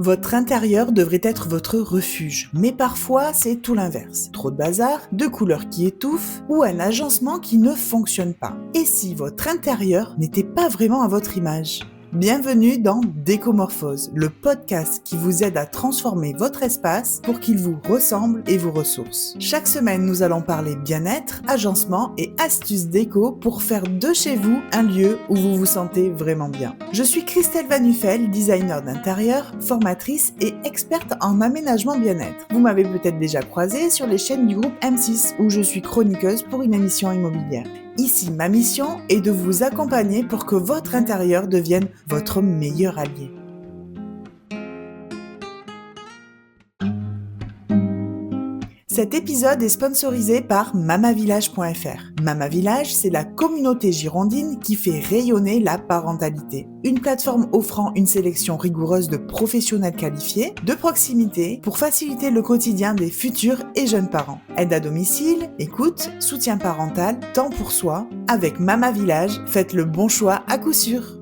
Votre intérieur devrait être votre refuge, mais parfois c'est tout l'inverse. Trop de bazar, de couleurs qui étouffent ou un agencement qui ne fonctionne pas. Et si votre intérieur n'était pas vraiment à votre image ? Bienvenue dans Décomorphose, le podcast qui vous aide à transformer votre espace pour qu'il vous ressemble et vous ressource. Chaque semaine, nous allons parler bien-être, agencement et astuces déco pour faire de chez vous un lieu où vous vous sentez vraiment bien. Je suis Christelle Van Nuffel, designer d'intérieur, formatrice et experte en aménagement bien-être. Vous m'avez peut-être déjà croisée sur les chaînes du groupe M6 où je suis chroniqueuse pour une émission immobilière. Ici, ma mission est de vous accompagner pour que votre intérieur devienne votre meilleur allié. Cet épisode est sponsorisé par mamavillage.fr. Mamavillage, c'est la communauté girondine qui fait rayonner la parentalité. Une plateforme offrant une sélection rigoureuse de professionnels qualifiés, de proximité, pour faciliter le quotidien des futurs et jeunes parents. Aide à domicile, écoute, soutien parental, temps pour soi. Avec Mamavillage, faites le bon choix à coup sûr.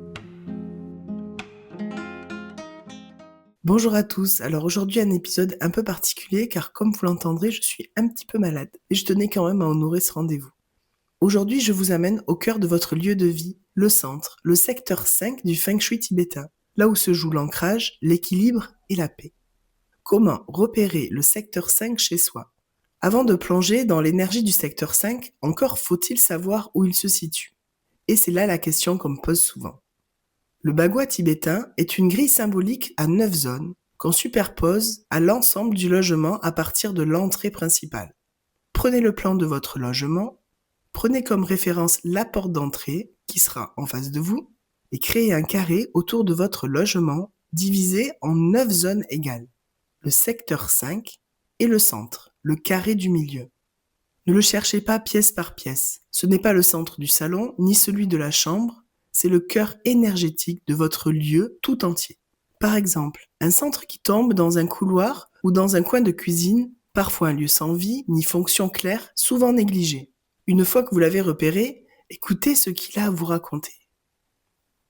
Bonjour à tous, alors aujourd'hui un épisode un peu particulier car comme vous l'entendrez, je suis un petit peu malade et je tenais quand même à honorer ce rendez-vous. Aujourd'hui, je vous amène au cœur de votre lieu de vie, le centre, le secteur 5 du Feng Shui tibétain, là où se joue l'ancrage, l'équilibre et la paix. Comment repérer le secteur 5 chez soi ? Avant de plonger dans l'énergie du secteur 5, encore faut-il savoir où il se situe. Et c'est là la question qu'on me pose souvent. Le bagua tibétain est une grille symbolique à 9 zones qu'on superpose à l'ensemble du logement à partir de l'entrée principale. Prenez le plan de votre logement, prenez comme référence la porte d'entrée qui sera en face de vous et créez un carré autour de votre logement divisé en 9 zones égales. Le secteur 5 et le centre, le carré du milieu. Ne le cherchez pas pièce par pièce. Ce n'est pas le centre du salon ni celui de la chambre. C'est le cœur énergétique de votre lieu tout entier. Par exemple, un centre qui tombe dans un couloir ou dans un coin de cuisine, parfois un lieu sans vie ni fonction claire, souvent négligé. Une fois que vous l'avez repéré, écoutez ce qu'il a à vous raconter.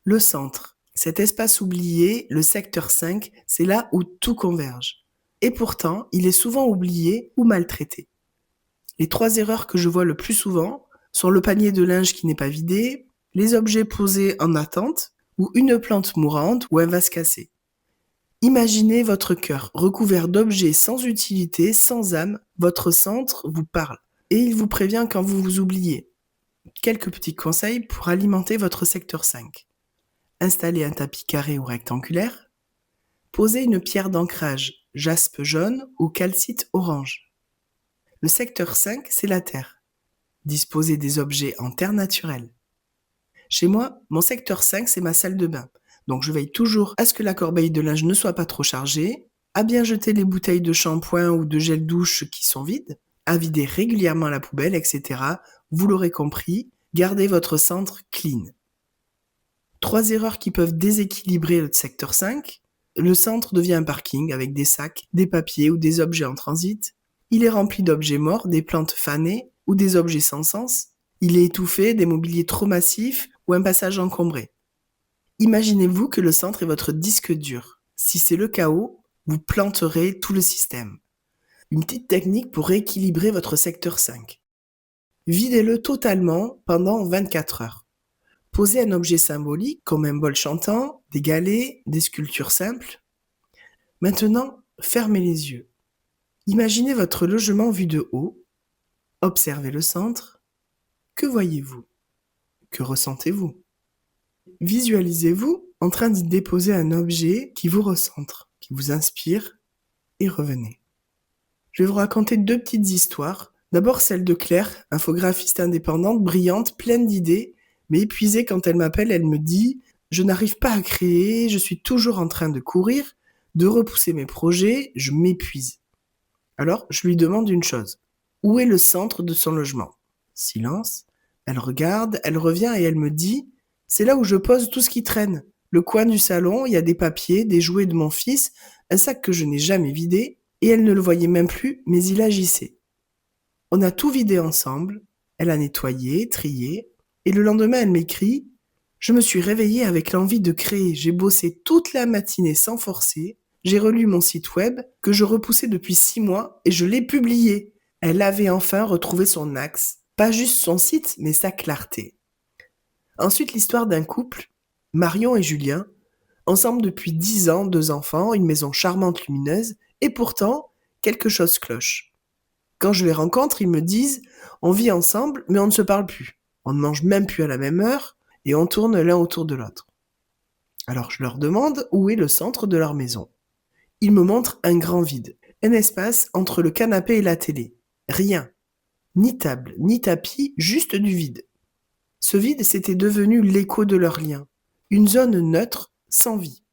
Le centre, cet espace oublié, le secteur 5, c'est là où tout converge. Et pourtant, il est souvent oublié ou maltraité. Les 3 erreurs que je vois le plus souvent sont le panier de linge qui n'est pas vidé, les objets posés en attente, ou une plante mourante ou un vase cassé. Imaginez votre cœur recouvert d'objets sans utilité, sans âme, votre centre vous parle et il vous prévient quand vous vous oubliez. Quelques petits conseils pour alimenter votre secteur 5. Installez un tapis carré ou rectangulaire. Posez une pierre d'ancrage, jaspe jaune ou calcite orange. Le secteur 5, c'est la terre. Disposez des objets en terre naturelle. Chez moi, mon secteur 5, c'est ma salle de bain. Donc je veille toujours à ce que la corbeille de linge ne soit pas trop chargée, à bien jeter les bouteilles de shampoing ou de gel douche qui sont vides, à vider régulièrement la poubelle, etc. Vous l'aurez compris, gardez votre centre clean. 3 erreurs qui peuvent déséquilibrer le secteur 5. Le centre devient un parking avec des sacs, des papiers ou des objets en transit. Il est rempli d'objets morts, des plantes fanées ou des objets sans sens. Il est étouffé, des mobiliers trop massifs ou un passage encombré. Imaginez-vous que le centre est votre disque dur. Si c'est le chaos, vous planterez tout le système. Une petite technique pour rééquilibrer votre secteur 5. Videz-le totalement pendant 24 heures. Posez un objet symbolique comme un bol chantant, des galets, des sculptures simples. Maintenant, fermez les yeux. Imaginez votre logement vu de haut. Observez le centre. Que voyez-vous ? Que ressentez-vous ? Visualisez-vous en train d'y déposer un objet qui vous recentre, qui vous inspire, et revenez. Je vais vous raconter 2 petites histoires. D'abord celle de Claire, infographiste indépendante, brillante, pleine d'idées, mais épuisée quand elle m'appelle, elle me dit « Je n'arrive pas à créer, je suis toujours en train de courir, de repousser mes projets, je m'épuise. » Alors, je lui demande une chose. Où est le centre de son logement ? Silence. Elle regarde, elle revient et elle me dit « C'est là où je pose tout ce qui traîne. Le coin du salon, il y a des papiers, des jouets de mon fils, un sac que je n'ai jamais vidé. » Et elle ne le voyait même plus, mais il agissait. On a tout vidé ensemble. Elle a nettoyé, trié. Et le lendemain, elle m'écrit « Je me suis réveillée avec l'envie de créer. J'ai bossé toute la matinée sans forcer. J'ai relu mon site web que je repoussais depuis 6 mois et je l'ai publié. Elle avait enfin retrouvé son axe. Pas juste son site, mais sa clarté. Ensuite, l'histoire d'un couple, Marion et Julien, ensemble depuis 10 ans, 2 enfants, une maison charmante lumineuse, et pourtant, quelque chose cloche. Quand je les rencontre, ils me disent « On vit ensemble, mais on ne se parle plus. On ne mange même plus à la même heure, et on tourne l'un autour de l'autre. » Alors je leur demande où est le centre de leur maison. Ils me montrent un grand vide, un espace entre le canapé et la télé. Rien. Ni table, ni tapis, juste du vide. Ce vide, c'était devenu l'écho de leur lien. Une zone neutre, sans vie.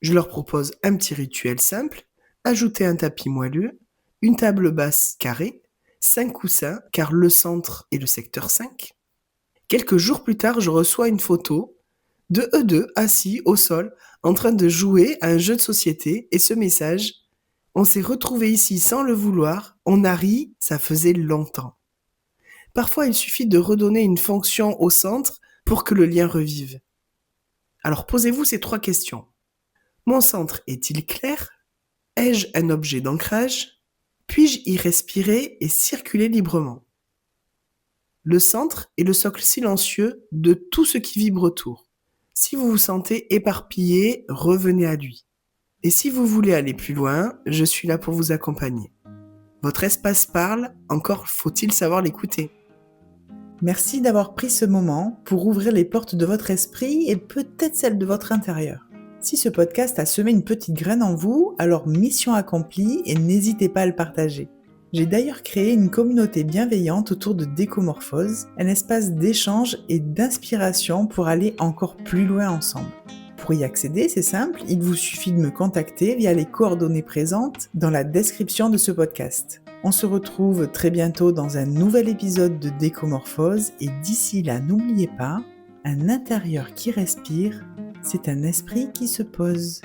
Je leur propose un petit rituel simple, ajouter un tapis moelleux, une table basse carrée, 5 coussins, car le centre est le secteur 5. Quelques jours plus tard, je reçois une photo de eux deux assis au sol, en train de jouer à un jeu de société, et ce message: on s'est retrouvés ici sans le vouloir, on a ri, ça faisait longtemps. Parfois, il suffit de redonner une fonction au centre pour que le lien revive. Alors posez-vous ces 3 questions. Mon centre est-il clair? Ai-je un objet d'ancrage? Puis-je y respirer et circuler librement? Le centre est le socle silencieux de tout ce qui vibre autour. Si vous vous sentez éparpillé, revenez à lui. Et si vous voulez aller plus loin, je suis là pour vous accompagner. Votre espace parle, encore faut-il savoir l'écouter. Merci d'avoir pris ce moment pour ouvrir les portes de votre esprit et peut-être celles de votre intérieur. Si ce podcast a semé une petite graine en vous, alors mission accomplie et n'hésitez pas à le partager. J'ai d'ailleurs créé une communauté bienveillante autour de Décomorphose, un espace d'échange et d'inspiration pour aller encore plus loin ensemble. Pour y accéder, c'est simple, il vous suffit de me contacter via les coordonnées présentes dans la description de ce podcast. On se retrouve très bientôt dans un nouvel épisode de Décomorphose et d'ici là, n'oubliez pas, un intérieur qui respire, c'est un esprit qui se pose.